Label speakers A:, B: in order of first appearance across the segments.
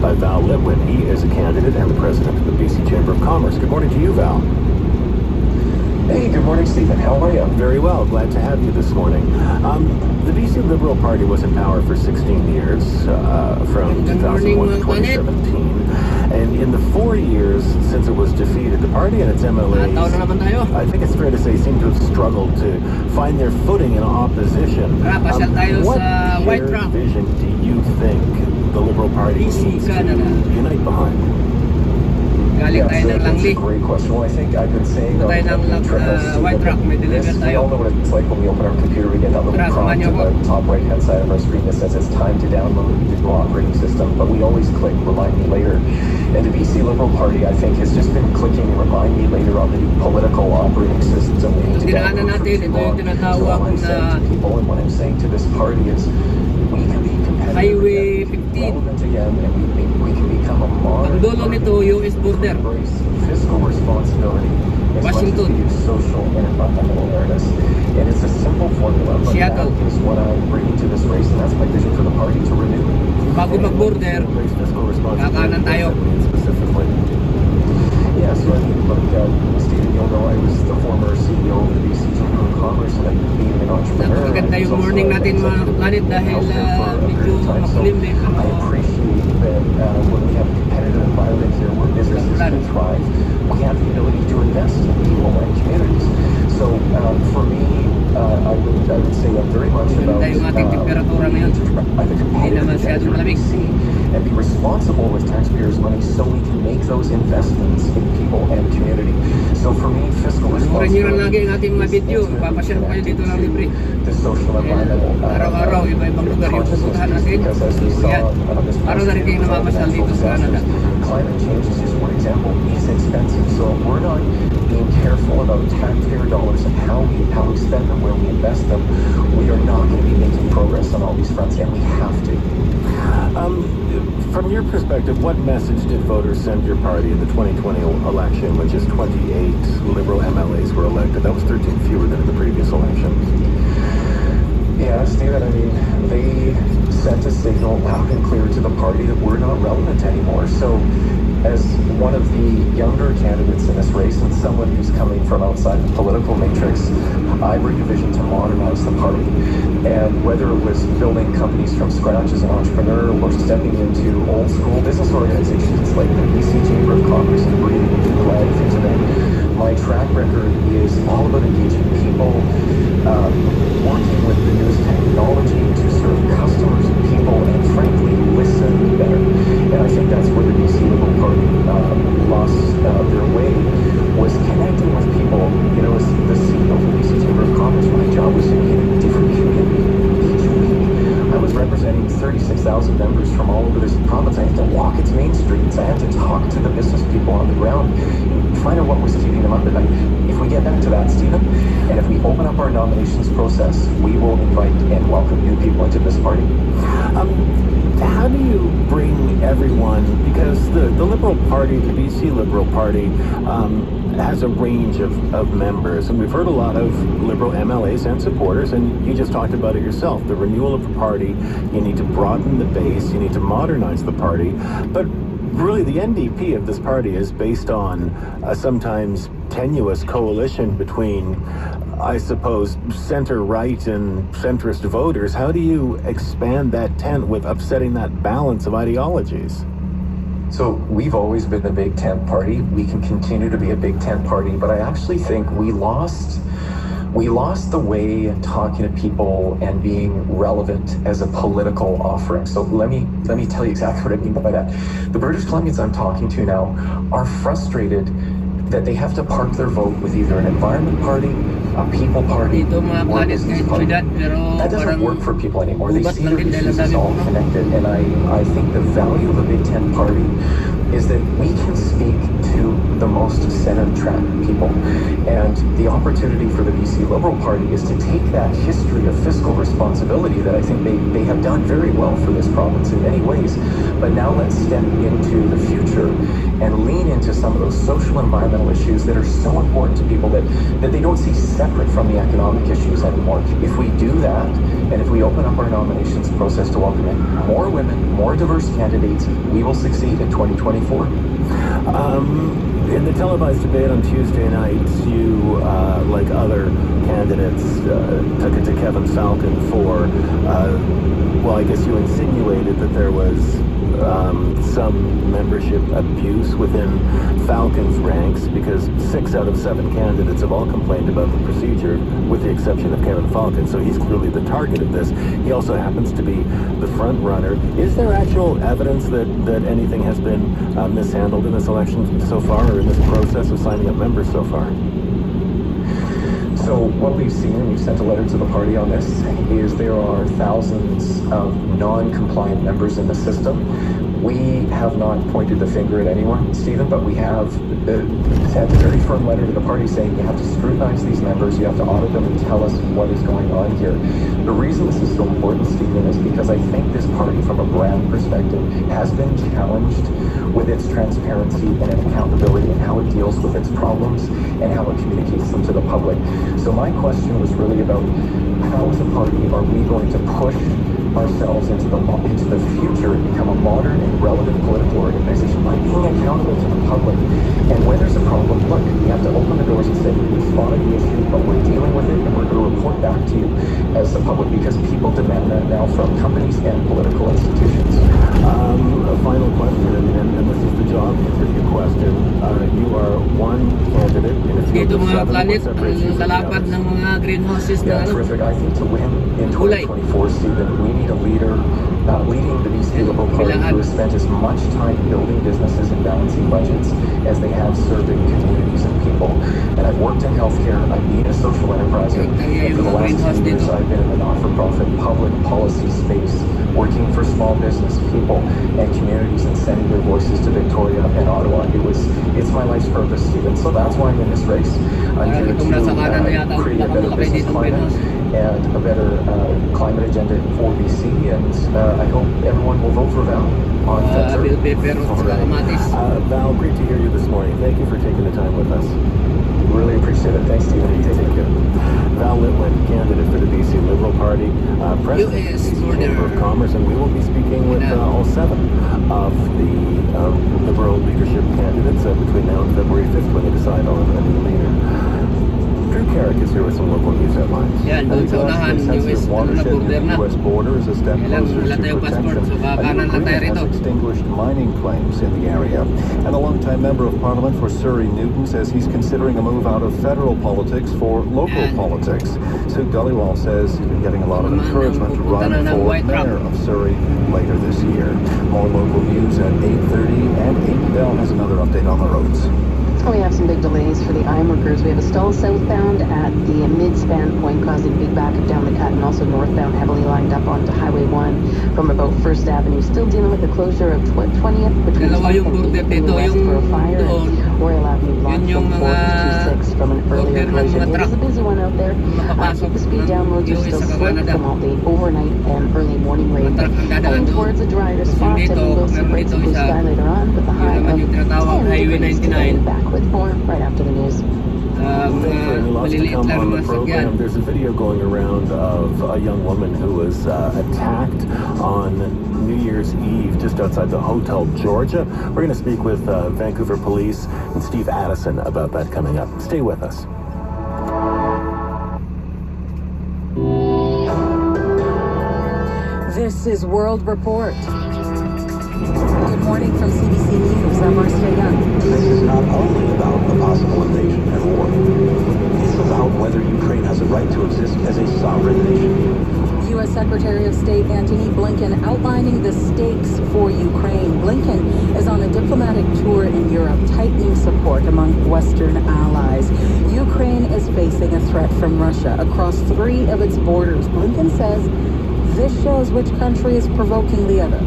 A: by Val Litwin. He is a candidate and the president of the BC Chamber of Commerce. Good morning to you, Val.
B: Hey, good morning, Stephen. How are you?
A: Very well. Glad to have you this morning. The BC Liberal Party was in power for 16 years, from 2001 to 2017. And in the 4 years since it was defeated, the party and its MLAs, I think it's fair to say, seem to have struggled to find their footing in opposition. What shared vision do you think the Liberal Party needs to unite behind?
B: That's a great question. Well, I think I've been saying on whiterock, we all know what it's like when we open our computer, we get that little prompt on the top right-hand side of our screen that says it's time to download the new operating system, but we always click remind me later. And the BC Liberal Party, I think, has just been clicking remind me later on the new political operating system. We need to download for too long. So all I'm saying to people and what I'm saying to this party is we can be competitive again, relevant again, and we can become a modern
C: US border.
B: Embrace fiscal responsibility as much as we do social and environmental awareness. And it's a simple formula, but that is what I'm bringing to this race, and that's my vision for the party to renew.
C: Bago mag-border, kakanan tayo.
B: Specifically. Yeah, so I mean, look, Stephen, you'll know I was the former CEO of the BC Chamber of Commerce, and I'm being an entrepreneur.
C: Napakaganda yung morning natin mga kanit dahil medyo makulim eh.
B: I appreciate that when we have a competitive environment here where businesses can thrive, we have the ability to invest in people and communities. So for me, I would say I'm very much about the competitive advantage of BC and be responsible with taxpayers' money so we can make those investments in people and community. So for me, fiscal responsibility the social environmental
C: araw-araw, iba-ibang lugar yung pupuntahan natin.
B: because as we saw
C: Araw na rin kayo namamasyal dito sa Canada.
B: climate change is just one example. It's expensive, so if we're not being careful about taxpayer dollars and how we spend them, where we invest them, we are not going to be making progress on all these fronts, and we have to.
A: From your perspective, what message did voters send your party in the 2020 election when just 28 Liberal MLAs were elected? That was 13 fewer than in the previous election.
B: Yeah, Stephen, I mean, they sent a signal loud and clear to the party that we're not relevant anymore. So as one of the younger candidates in this race and someone who's coming from outside the political matrix, I bring a vision to modernize the party. And whether it was building companies from scratch as an entrepreneur or stepping into old school business organizations like the BC Chamber of Commerce and breathing a new life into them, my track record is all about engaging people, working with the newest technology to serve customers and people, and frankly, listen better. And I think that's where the BC Liberal Party lost their way, was connecting with people. You know, as the CEO of the BC Chamber of Commerce, my job was to be in a different community each week. I was representing 36,000 members from all over this province. I had to walk its main streets. I had to talk to the business people on the ground, find out what was keeping them up at night. If we get back to that, Stephen, and if we open up our nominations process, we will invite and welcome new people into this party.
A: How do you bring everyone, because the Liberal Party, the BC Liberal Party, has a range of members, and we've heard a lot of Liberal MLAs and supporters, and you just talked about it yourself, the renewal of the party. You need to broaden the base, you need to modernize the party, but really the NDP of this party is based on a sometimes tenuous coalition between, I suppose, center-right and centrist voters. How do you expand that tent with upsetting that balance of ideologies?
B: So we've always been the Big Tent party. We can continue to be a Big Tent party, but I actually think we lost the way talking to people and being relevant as a political offering. So let me tell you exactly what I mean by that. The British Columbians I'm talking to now are frustrated that they have to park their vote with either an environment party, a people party, or a business party. That doesn't work for people anymore. They see their issues as all connected, and I think the value of a Big Tent party is that we can speak to the most center-track people. And the opportunity for the BC Liberal Party is to take that history of fiscal responsibility that I think they have done very well for this province in many ways, but now let's step into the future and lean into some of those social and environmental issues that are so important to people that they don't see separate separate from the economic issues anymore. If we do that, and if we open up our nominations process to welcome in more women, more diverse candidates, we will succeed in 2024.
A: In the televised debate on Tuesday night, you, like other candidates, took it to Kevin Falcon for, well, I guess you insinuated that there was some membership abuse within Falcon's ranks, because 6 out of 7 candidates have all complained about the procedure, with the exception of Kevin Falcon, so he's clearly the target of this. He also happens to be the front runner. Is there actual evidence that anything has been mishandled in this election so far, or in this process of signing up members so far?
B: So what we've seen, and we've sent a letter to the party on this, is there are thousands of non-compliant members in the system. We have not pointed the finger at anyone, Stephen, but we have sent a very firm letter to the party saying you have to scrutinize these members, you have to audit them and tell us what is going on here. The reason this is so important, Stephen, is because I think this party, from a brand perspective, has been challenged with its transparency and accountability and how it deals with its problems and how it communicates them to the public. So my question was really about how, as a party, are we going to push ourselves into the future and become a modern and relevant political organization by being accountable to the public. And when there's a problem, look, we have to open the doors and say we spotted the issue, but we're dealing with it, and we're going to report back to you as the public, because people demand that now from companies and political institutions.
A: A final question, and this is the job interview question. You are one candidate in a field
C: Dito
A: of
C: mga
A: 7.
C: planet,
A: What separates you
C: ang
A: from the
C: lalapad
A: others?
C: ng mga greenhouses na
B: Yeah, terrific. I think to win in 2024, Stephen, we need a leader leading the BC Liberal Party who has spent as much time building businesses and balancing budgets as they have serving communities and people. And I've worked in healthcare. I've been a social enterpriser. And for the last 2 years, I've been in the not-for-profit public policy space, working for small business people and communities and sending their voices to Victoria and Ottawa. It's my life's purpose, Stephen. So that's why I'm in this race. I'm here to create a better business climate and a better climate agenda for BC, and I hope everyone will vote for Val on February.
A: Val, great to hear you this morning. Thank you for taking the time with us.
B: Really appreciate it. Thanks, Stephen.
A: Take care. Val Litwin, candidate for the BC Liberal Party, president of the BC Chamber of Commerce, and we will be speaking with all 7 of the Liberal leadership candidates between now and February 5th when they decide on a new leader. Drew Carrick is here with some local news headlines.
C: Yan, doon sa unahan, US, border na.
D: U.S. border is a step closer
C: Wala
D: to
C: tayong passport,
D: protection.
C: so
D: A
C: kanan
D: new
C: lang tayo
D: agreement
C: rito.
D: has extinguished mining claims in the area. And a longtime member of Parliament for Surrey, Newton, says he's considering a move out of federal politics for local politics. Sue Gullywall says he's been getting a lot of encouragement to run for mayor of Surrey later this year. More local news at 8:30, and Aiden Bell has another update on the roads.
E: We have some big delays for the I-workers. We have a stall southbound at the mid-span point, causing big backup down the cut, and also northbound heavily lined up onto Highway 1 from about 1st Avenue. Still dealing with the closure of 20th between
C: Dalawa
E: 10th
C: yung
E: and
C: border
E: 8th
C: dito,
E: west
C: yung
E: for a fire,
C: doon.
E: and Royal Avenue blocked
C: Yun yung
E: from 4 to 6 from an earlier
C: border ng
E: collision.
C: mga
E: It
C: truck.
E: is a busy one out there.
C: Makapasok
E: Keep the speed
C: ng
E: down. Roads are
C: US
E: still
C: sa
E: slick
C: Canada.
E: from all the overnight and early morning rain.
C: Truck ang dadaan
E: Heading
C: doon.
E: towards a drier
C: Tapos
E: spot,
C: dito,
E: and we'll see
C: meron
E: breaks
C: dito
E: of blue
C: isa.
E: sky later on, but the
C: Yun
E: high
C: naman
E: of
C: yung tinatawag
E: 10
C: Highway
E: degrees today.
C: 99.
E: Back with more right after the news.
A: Thanks very much. Lots to
C: maliliit
A: come
C: lang
A: on
C: mga
A: the program.
C: sakyan.
A: There's a video going around of a young woman who was attacked on New Year's Eve just outside the Hotel Georgia. We're going to speak with Vancouver Police and Steve Addison about that coming up. Stay with us.
F: This is World Report. Good morning from CBC News. I'm Marcia Young.
G: This is not only about a possible invasion and war. It's about whether Ukraine has a right to exist as a sovereign nation.
F: U.S. Secretary of State Antony Blinken outlining the stakes for Ukraine. Blinken is on a diplomatic tour in Europe, tightening support among Western allies. Ukraine is facing a threat from Russia across 3 of its borders. Blinken says this shows which country is provoking the other.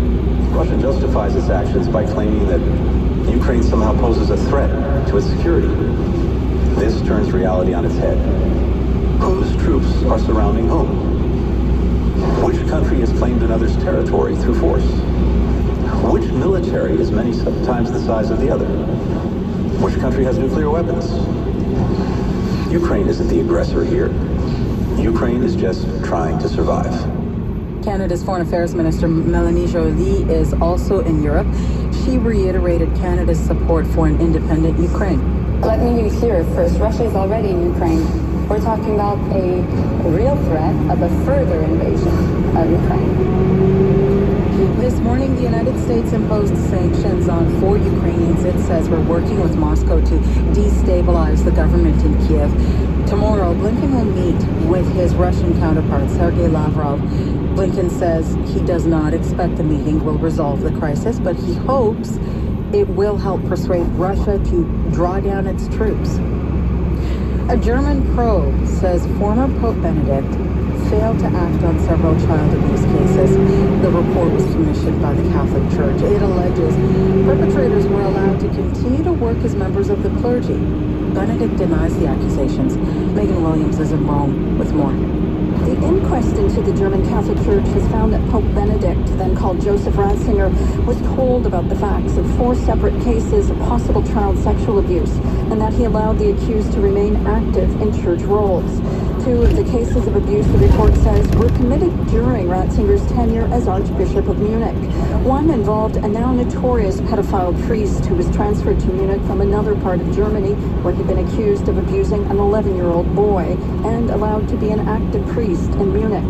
G: Russia justifies its actions by claiming that Ukraine somehow poses a threat to its security. This turns reality on its head. Whose troops are surrounding whom? Which country has claimed another's territory through force? Which military is many times the size of the other? Which country has nuclear weapons? Ukraine isn't the aggressor here. Ukraine is just trying to survive.
F: Canada's Foreign Affairs Minister Melanie Joly is also in Europe. She reiterated Canada's support for an independent Ukraine.
H: Let me be clear first. Russia is already in Ukraine. We're talking about a real threat of a further invasion of Ukraine.
F: This morning, the United States imposed sanctions on 4 Ukrainians. It says we're working with Moscow to destabilize the government in Kiev. Tomorrow, Blinken will meet with his Russian counterpart, Sergei Lavrov. Blinken says he does not expect the meeting will resolve the crisis, but he hopes it will help persuade Russia to draw down its troops. A German probe says former Pope Benedict failed to act on several child abuse cases. The report was commissioned by the Catholic Church. It alleges perpetrators were allowed to continue to work as members of the clergy. Benedict denies the accusations. Megan Williams is in Rome with more.
I: The inquest into the German Catholic Church has found that Pope Benedict, then called Joseph Ratzinger, was told about the facts of 4 separate cases of possible child sexual abuse, and that he allowed the accused to remain active in church roles. 2 of the cases of abuse, the report says, were committed during Ratzinger's tenure as Archbishop of Munich. One involved a now notorious pedophile priest who was transferred to Munich from another part of Germany, where he'd been accused of abusing an 11-year-old boy and allowed to be an active priest in Munich.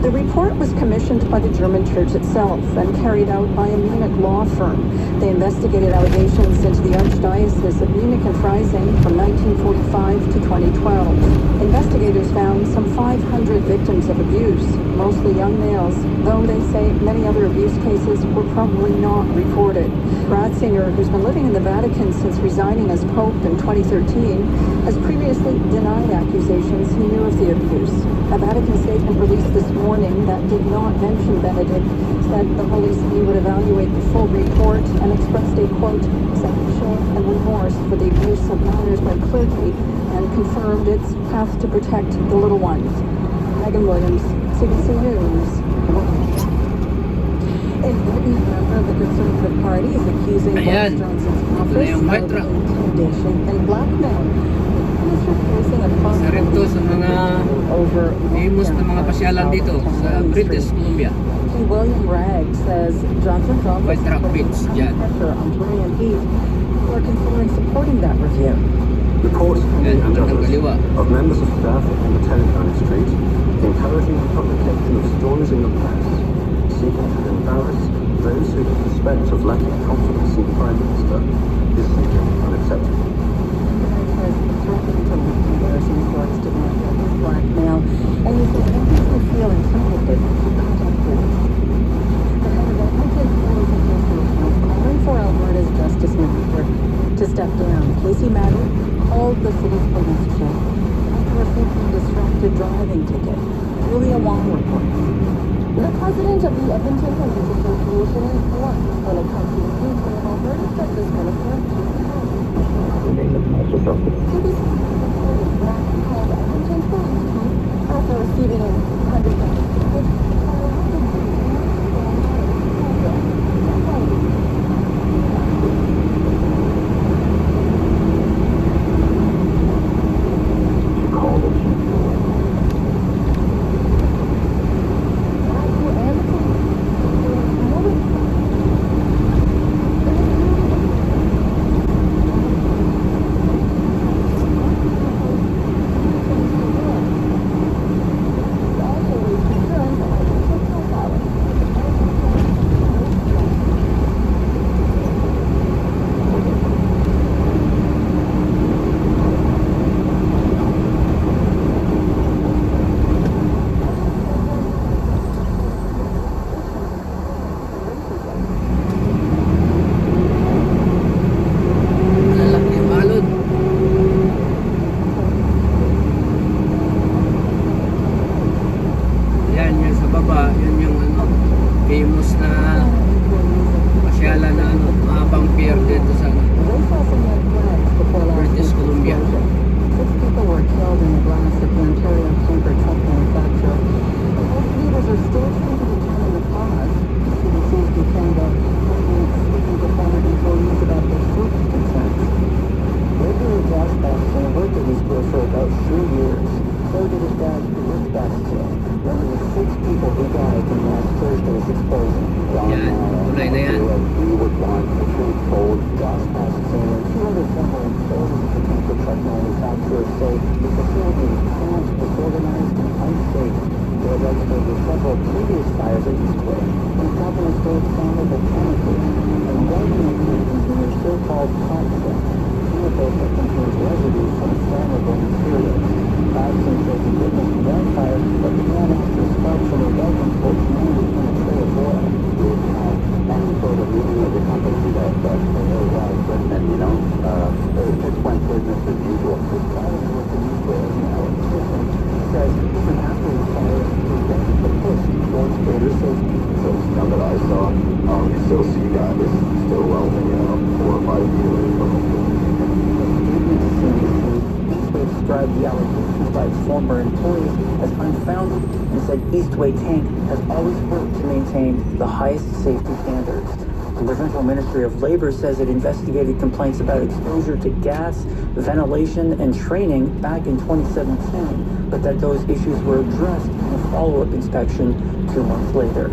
I: The report was commissioned by the German church itself and carried out by a Munich law firm. They investigated allegations into the Archdiocese of Munich and Freising from 1945 to 2012. Investigators found some 500 victims of abuse, mostly young males, though they say many other abuse cases were probably not reported. Ratzinger, who's been living in the Vatican since resigning as Pope in 2013, has previously denied accusations he knew of the abuse. A Vatican statement released this morning that did not mention Benedict said the Holy See would evaluate the full report and expressed a, quote, sense of shame and remorse for the abuse of minors by clergy and confirmed its path to protect the little ones. Megan Williams, CBC News. In Britain, a member of the Conservative Party is accusing Boris Johnson's office of intimidation and blackmail.
C: Isa rin to sa mga famous na mga pasyalan dito sa British Columbia.
F: William Ragg says Johnson's office
C: Whiterock Beach, yeah.
F: pressure on Tory MPs who are considering supporting that review.
J: Reports from the of members of staff on the Telephone Street encouraging the publication of stories in the press seeking to embarrass those who suspect of lacking confidence in the Prime Minister is simply unacceptable.
F: Embarrassing stories to blackmail, and you can MPs who feel intimidated calling for Alberta's Justice Minister to step down. Casey Madden called the city's police chief after a faking distracted driving ticket. Julia Wong reports.
I: The president of the Edmonton Police Association is blunt when it comes to the future of Alberta's Justice Minister. CBC reported Madden called Edmonton Police Chief after receiving a $100
J: Workers were for about
K: described the allegations by former employees as unfounded and said Eastway Tank has always worked to maintain the highest safety standards. The provincial Ministry of Labor says it investigated complaints about exposure to gas, ventilation, and training back in 2017, but that those issues were addressed in a follow-up inspection 2 months later.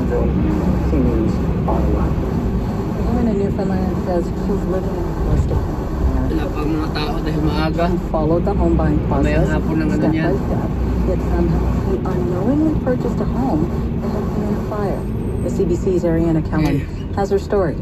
K: CBC News, Ottawa.
F: A woman in Newfoundland says she's living in a foster home.
C: Wala pang mga tao dahil maaga.
F: She followed the home buying process
C: Mamayang hapon lang
F: step
C: naman
F: by
C: yan.
F: step, yet somehow she unknowingly purchased a home that had been in a fire. The CBC's Ariana Kellen has her story.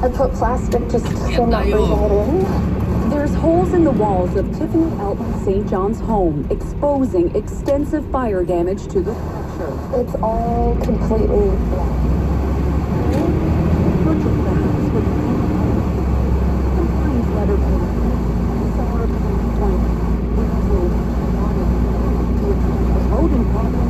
I: I put plastic just so not
C: tayo.
I: breathing it in. There's holes in the walls of Tiffany Elton St. John's home, exposing extensive fire damage to the structure. It's all completely black.
F: Purchased the house with a compliance letter from the summer of 2020. A voting problem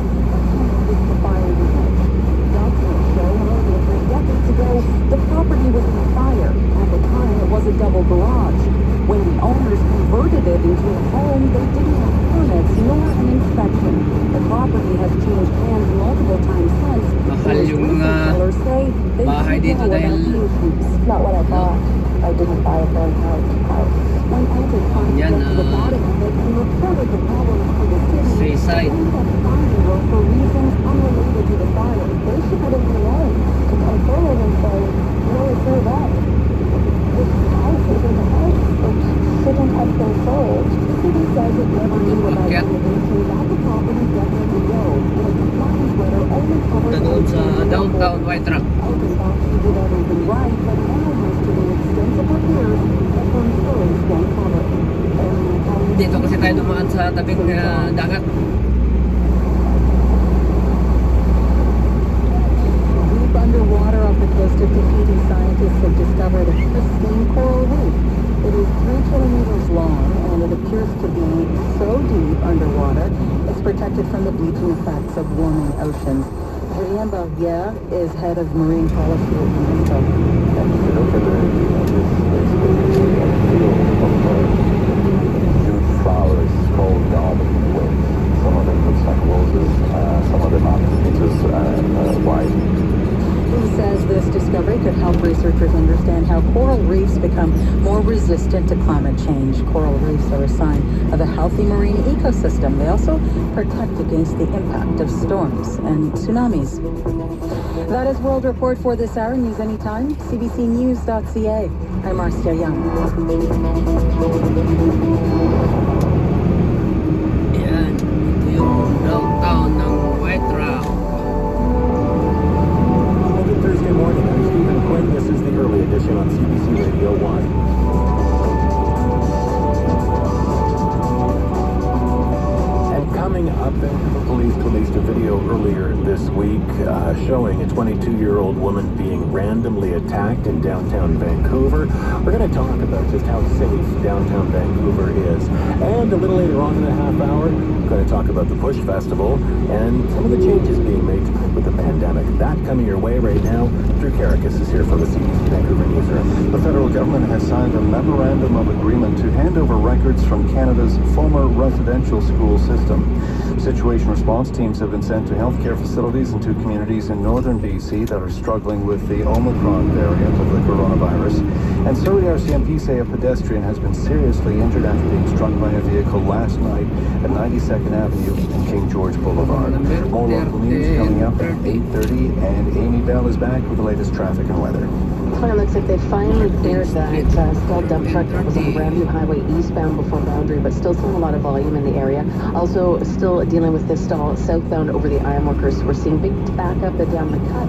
F: with the fire damage. Documents show more than 3 decades ago, the property was on fire. At the time, it was a double garage. When the owners converted it into a home, they didn't have permits nor an inspection. The property has changed hands multiple times since.
C: Mahal yung mga
F: Sellers say they
C: bahay
F: didn't
C: dito
F: know
C: dahil
F: about the issues.
I: Not what I bought. I didn't buy a brand new house.
F: When others tried to
C: Yan,
F: get to the bottom of it and reported the problem to the city,
C: Seaside.
F: they ended up finding her for reasons unrelated to the fire.
I: They should have been alone to come forward and say, no, it's your right. This house isn't a house. It shouldn't have been sold.
F: The city says it never knew about
C: Akyat.
F: renovations at the property decades ago. The compliance letter only covers
C: Doon sa downtown whiterock.
F: Elton thought she did everything right, but now has to do extensive repairs that her insurance won't cover.
C: Dito kasi tayo dumaan sa tabing dagat.
F: Deep underwater off the coast of Tahiti, scientists have discovered a pristine coral reef. It is 3 kilometers long and it appears to be so deep underwater it's protected from the bleaching effects of warming oceans. Julien Barriere is head of marine policy at UNESCO.
B: And if you look at this basically a field of huge flowers called almond wings. Some of them looks like roses, some of them are inches wide.
F: He says this discovery could help researchers understand how coral reefs become more resistant to climate change. Coral reefs are a sign of a healthy marine ecosystem. They also protect against the impact of storms and tsunamis. That is World Report for this hour. News anytime, cbcnews.ca. I'm Marcia Young.
C: Yan. Ito yung downtown ng whiterock.
A: Good Thursday morning. I'm Stephen Quinn. This is the early edition on CBC Radio 1. Coming up, Vancouver Police released a video earlier this week showing a 22-year-old woman being randomly attacked in downtown Vancouver. We're going to talk about just how safe downtown Vancouver is. And a little later on in the half hour, we're going to talk about the Push Festival and some of the changes being made with the pandemic. That coming your way right now. Drew Caracas is here from the CBC Vancouver newsroom.
D: The federal government has signed a memorandum of agreement to hand over records from Canada's former residential school system. Situation response teams have been sent to healthcare facilities and to communities in northern BC that are struggling with the Omicron variant of the coronavirus. And Surrey RCMP say a pedestrian has been seriously injured after being struck by a vehicle last night at 92nd Avenue and King George Boulevard. More local news coming up at 8:30, and Amy Bell is back with the latest traffic and weather.
E: It looks like they finally cleared that stalled dump truck that was on Grandview Highway eastbound before Boundary, but still seeing a lot of volume in the area. Also, still dealing with this stall southbound over the ironworkers. We're seeing big backup down the cut,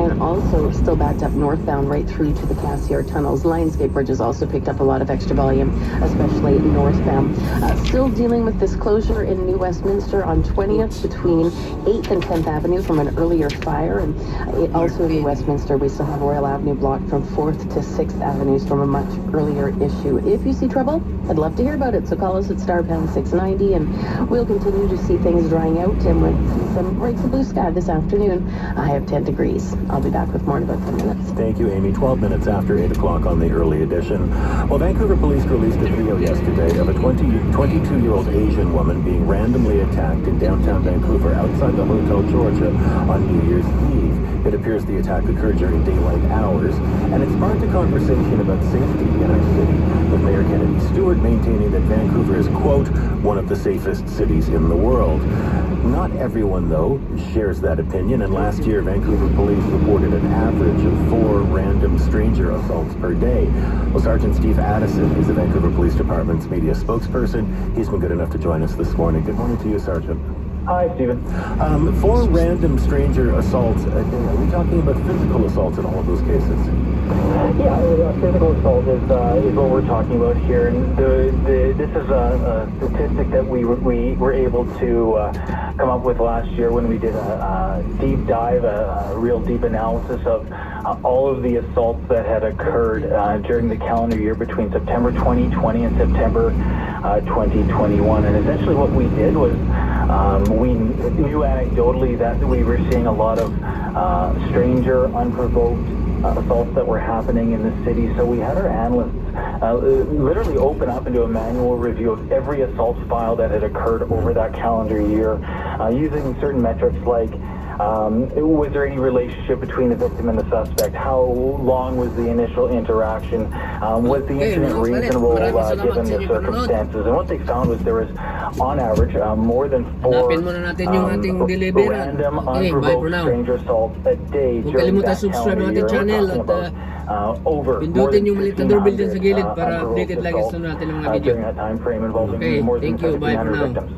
E: and also still backed up northbound right through to the Cassiar tunnels. Lionsgate Bridge has also picked up a lot of extra volume, especially northbound. Still dealing with this closure in New Westminster on 20th between 8th and 10th Avenue from an earlier fire, and also in New Westminster we still have Royal Avenue blocked from 4th to 6th Avenues from a much earlier issue. If you see trouble, I'd love to hear about it, so call us at *pound 690, and we'll continue to see things drying out, and we'll see some breaks of blue sky this afternoon. I have 10 degrees. I'll be back with more in about 10 minutes.
A: Thank you, Amy. 12 minutes after 8 o'clock on the early edition. Well, Vancouver police released a video yesterday of a 22-year-old Asian woman being randomly attacked in downtown Vancouver outside the Hotel Georgia on New Year's Eve. It appears the attack occurred during daylight hours, and it sparked a conversation about safety in our city, with Mayor Kennedy Stewart maintaining that Vancouver is, quote, one of the safest cities in the world. Not everyone, though, shares that opinion, and last year Vancouver police reported an average of 4 random stranger assaults per day. Well, Sergeant Steve Addison is the Vancouver Police Department's media spokesperson. He's been good enough to join us this morning. Good morning to you, Sergeant.
B: Hi, Stephen.
A: 4 random stranger assaults a day. Are we talking about physical assaults in all of those cases?
B: Yeah, physical assault is what we're talking about here, and this is a statistic that we were able to come up with last year when we did a deep dive, a real deep analysis of all of the assaults that had occurred during the calendar year between September 2020 and September 2021. And essentially what we did was we knew anecdotally that we were seeing a lot of stranger, unprovoked assaults that were happening in the city. So we had our analysts literally open up and do a manual review of every assault file that had occurred over that calendar year, using certain metrics like was there any relationship between the victim and the suspect? How long was the initial interaction? Was the incident reasonable given the circumstances? And what they found was there was, on average, more than 4 random, unprovoked stranger assaults a day during that calendar year. We're talking about over more than 1,500 unprovoked assaults during that time frame involving more than 1,500 victims.